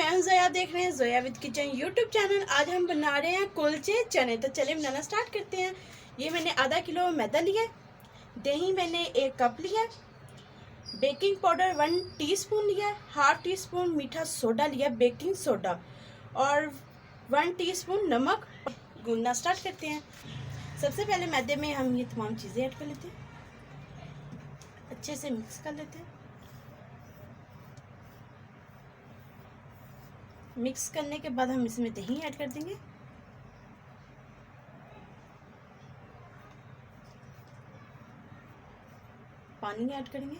मैं हूं जोया, देख रहे हैं Zoya with kitchen YouTube channel. आज हम बना रहे हैं कुलचे चने। तो चलिए बनाना स्टार्ट करते हैं। ये मैंने आधा किलो मैदा लिया, दही मैंने 1 कप लिया, बेकिंग पाउडर 1 टीस्पून लिया, हाफ टी स्पून मीठा सोडा लिया, बेकिंग सोडा, और 1 टीस्पून नमक। गूंदना स्टार्ट करते हैं। सबसे पहले मैदे में हम ये तमाम चीज़ें ऐड कर लेते हैं, अच्छे से मिक्स कर लेते हैं। मिक्स करने के बाद हम इसमें दही ऐड कर देंगे। पानी ऐड करेंगे।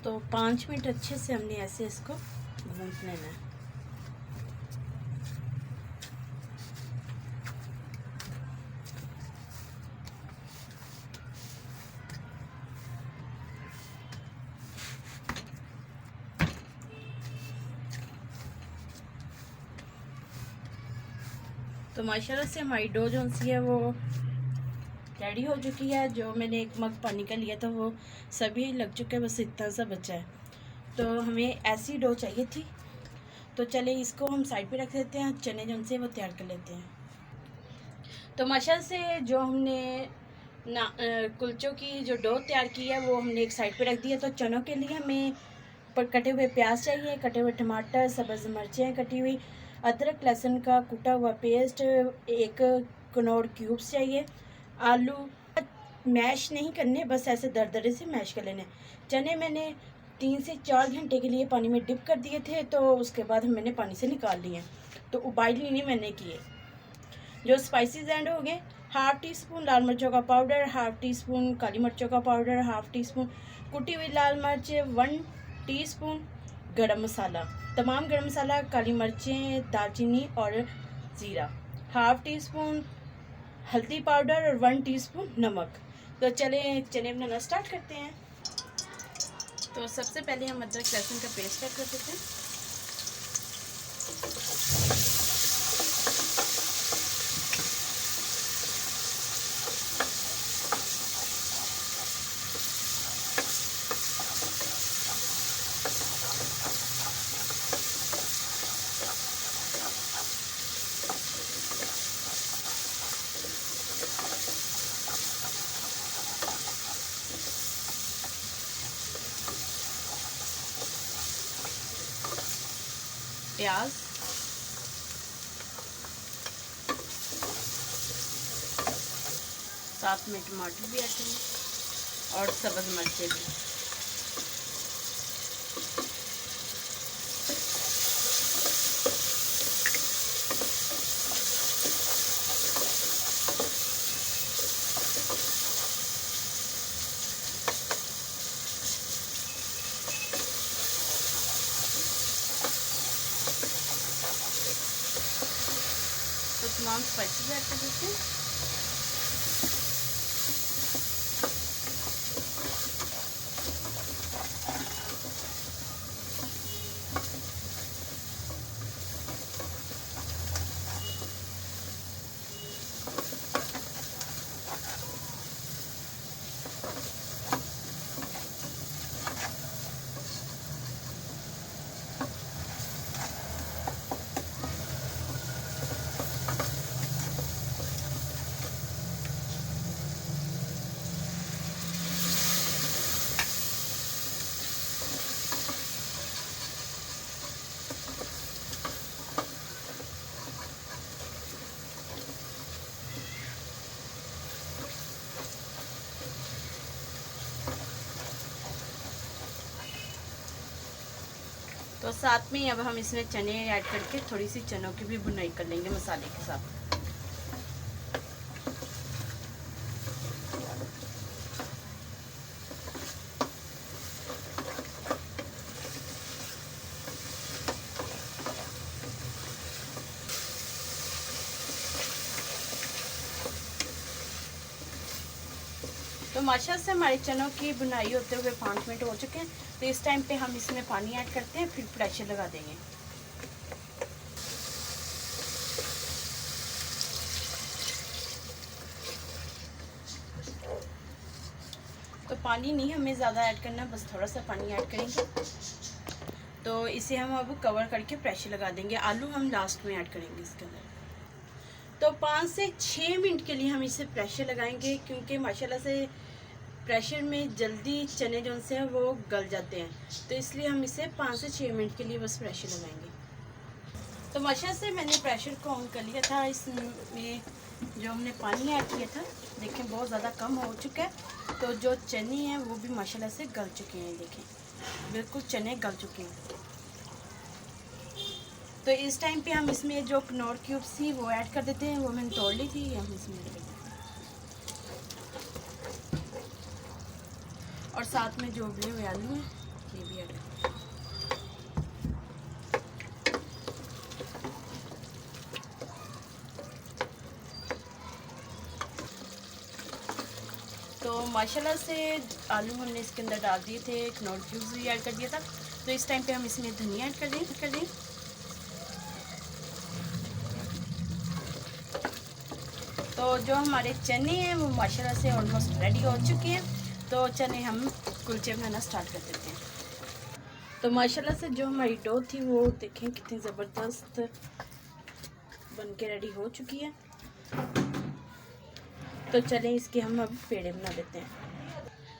तो 5 मिनट अच्छे से हमने ऐसे इसको भून लेना है। तो माशाल्लाह से हमारी डो जो सी है वो रेडी हो चुकी है। जो मैंने 1 मग पानी का लिया था वो सभी लग चुका है, बस इतना सा बचा है। तो हमें ऐसी डो चाहिए थी। तो चले इसको हम साइड पे रख देते हैं, चने जो से वो तैयार कर लेते हैं। तो माशाल्लाह से जो हमने कुलचों की जो डो तैयार की है वो हमने एक साइड पे रख दिया। तो चनों के लिए हमें कटे हुए प्याज चाहिए, कटे हुए टमाटर, सब्ज़ मिर्चें कटी हुई, अदरक लहसुन का कुटा हुआ पेस्ट, 1 कनौड़ क्यूब्स चाहिए। आलू मैश नहीं करने, बस ऐसे दरदरे से मैश कर लेने। चने मैंने 3 से 4 घंटे के लिए पानी में डिप कर दिए थे, तो उसके बाद मैंने पानी से निकाल लिए। तो उबाल ही नहीं मैंने किए। जो स्पाइसेस ऐड हो गए, हाफ टी स्पून लाल मिर्चों का पाउडर, हाफ टी स्पून काली मिर्चों का पाउडर, हाफ टी स्पून कुटी हुई लाल मिर्च, 1 टीस्पून गरम मसाला, तमाम गरम मसाला, काली मिर्चें, दालचीनी और ज़ीरा, हाफ टी स्पून हल्दी पाउडर और 1 टीस्पून नमक। तो चले चने बनाना स्टार्ट करते हैं। तो सबसे पहले हम अदरक लहसुन का पेस्ट ऐड कर देते हैं। प्याज, साथ में टमाटर भी ऐड करेंगे और सब्ज़ मिर्चें भी। तो तमाम स्पाइसेस ऐड कर देते हैं। तो साथ में अब हम इसमें चने ऐड करके थोड़ी सी चनों की भी भुनाई कर लेंगे मसाले के साथ। तो माशाल्लाह से हमारे चनों की बुनाई होते हुए 5 मिनट हो चुके हैं। तो इस टाइम पे हम इसमें पानी ऐड करते हैं, फिर प्रेशर लगा देंगे। तो पानी नहीं हमें ज़्यादा ऐड करना, बस थोड़ा सा पानी ऐड करेंगे। तो इसे हम अब कवर करके प्रेशर लगा देंगे। आलू हम लास्ट में ऐड करेंगे इसके अंदर। तो 5 से 6 मिनट के लिए हम इसे प्रेशर लगाएंगे, क्योंकि माशाल्लाह से प्रेशर में जल्दी चने जो से हैं वो गल जाते हैं, तो इसलिए हम इसे 5 से 6 मिनट के लिए बस प्रेशर लगाएंगे। तो माशाल्लाह से मैंने प्रेशर को ऑन कर लिया था। इसमें जो हमने पानी ऐड किया था, देखें बहुत ज़्यादा कम हो चुका है। तो जो चने हैं वो भी माशाल्लाह से गल चुके हैं, देखें बिल्कुल चने गल चुके हैं। तो इस टाइम पे हम इसमें जो कनौर क्यूब्स थी वो ऐड कर देते हैं, वो मैंने तोड़ ली थी, हम इसमें ऐड कर देते हैं। और साथ में जो उबले हुए आलू हैं ये भी ऐड कर देते हैं। तो माशाल्लाह से आलू हमने इसके अंदर डाल दिए थे, कनौर क्यूब्स भी ऐड कर दिया था। तो इस टाइम पे हम इसमें धनिया ऐड कर दें। तो जो हमारे चने हैं वो माशाल्लाह से ऑलमोस्ट रेडी हो चुके हैं। तो चने हम कुलचे बनाना स्टार्ट कर देते हैं। तो माशाल्लाह से जो हमारी डो थी वो देखें कितनी ज़बरदस्त बन के रेडी हो चुकी है। तो चलें इसके हम अब पेड़े बना देते हैं।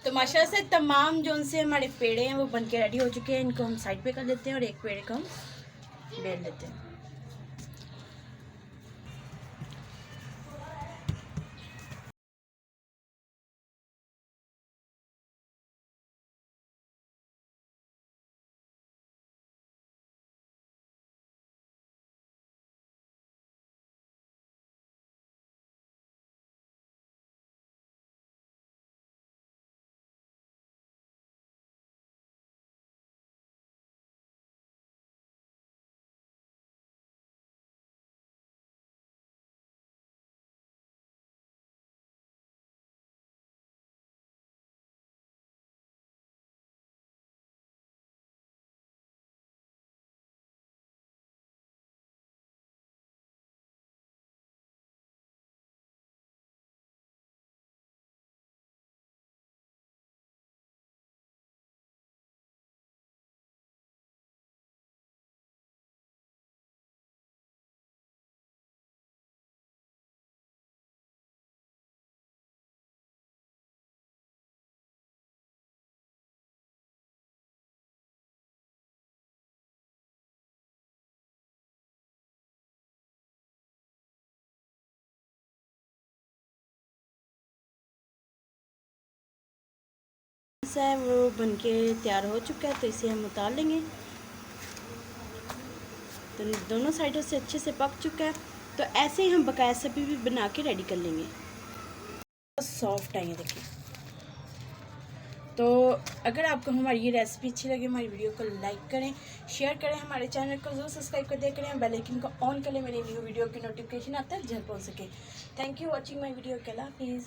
तो माशाल्लाह से तमाम जो उनसे हमारे पेड़े हैं वो बन के रेडी हो चुके हैं। इनको हम साइड पे कर देते हैं और एक पेड़े को हम बेल लेते हैं। है वो बनके तैयार हो चुका है, तो इसे हम उतार लेंगे। तो दोनों साइडों से अच्छे से पक चुका है। तो ऐसे ही हम बकाया सभी भी बना के रेडी कर लेंगे। सॉफ्ट है ये देखिए। तो अगर आपको हमारी ये रेसिपी अच्छी लगे, हमारी वीडियो को लाइक करें, शेयर करें, हमारे चैनल को जरूर सब्सक्राइब कर दिया करें, बेल आइकन को ऑन कर लें, मेरी न्यू वीडियो की नोटिफिकेशन आता है जल्द पहुँच सके। Thank you watching my video. Allah हाफिज़।